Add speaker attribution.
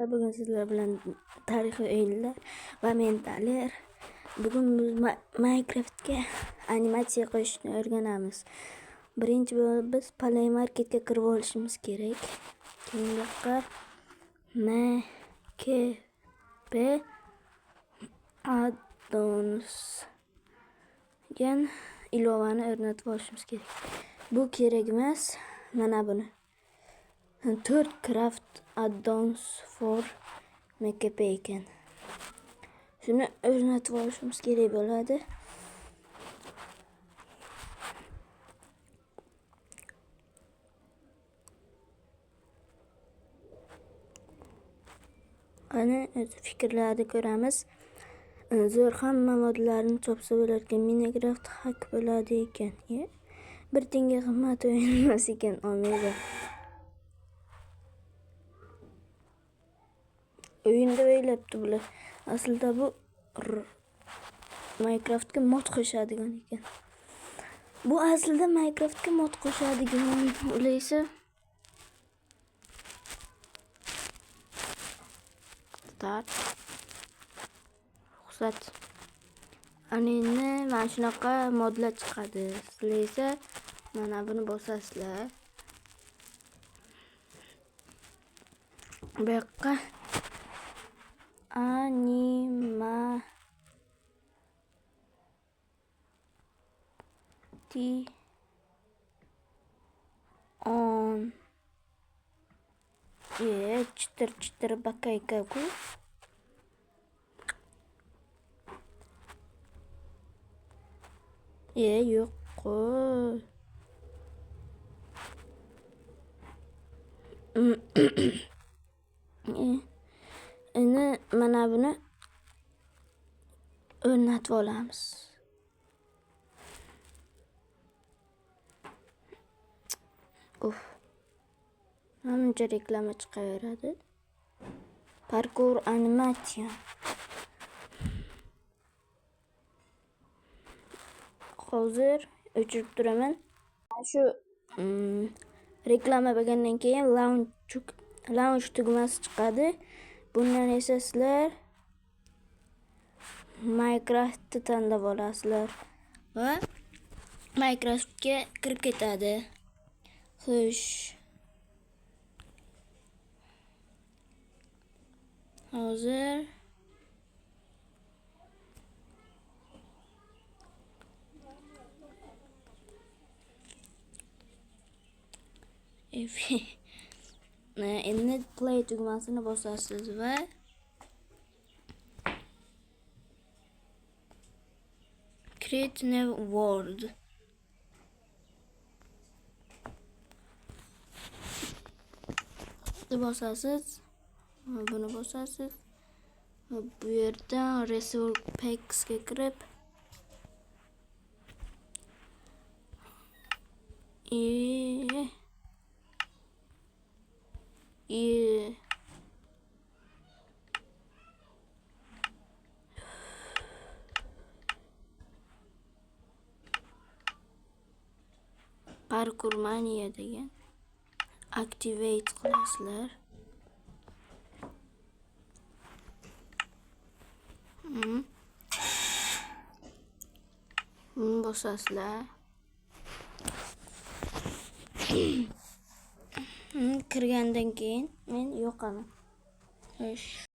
Speaker 1: Arkadaşlar bugün sizler bilen tarixiy o'yinlar va mentallar. Bugun biz Minecraftga animatsiya qo'shishni o'rganamiz. Birinchi bo'lib biz Play Marketga kirib olishimiz kerak. Keyin bu yoqqa MKB addons degan ilovani o'rnatib olishimiz kerak. Bu kerak emas, mana buni. 4 craft addons for MKB ekan. Shuni o'rnatib olishimiz kerak bo'ladi. Ana fikrlarni ko'ramiz. Zo'r hamma modlarni topsa bo'larkan. Minecraft hak bo'ladi ekan. Bir tiyinga qimmat o'yin emas ekan Omega. O'yinda o'ylabdi bular. Aslida bu Minecraftga mod qo'shadigan ekan. Bu aslida Minecraftga mod qo'shadigan. Ular esa start ruxsat. Anini mana shunaqa modlar chiqadi. Sizlar esa mana buni bosasizlar. Bu yoqqa on çıtır bakayka ku. Yok qo'y. Endi mana buni o'rnatib olamiz. Hamma reklama chiqaveradi. Parkour animatsiya. Hozir o'chirib turaman. Shu reklama bo'lgandan keyin launch tugmasi chiqadi. Bundan esa sizlar Minecraftni tanlab olasizlar va Minecraftga kirib ketadi. Xo'sh. Hozir endi play tugmasini bosasiz va create new world bosasiz. Buni bosasiz. Bu yerda resource packs ga kirib Parkour Mania degan activate qilasizlar. Bosasizlar. Kirgandan keyin men yo'qaman. Xo'sh.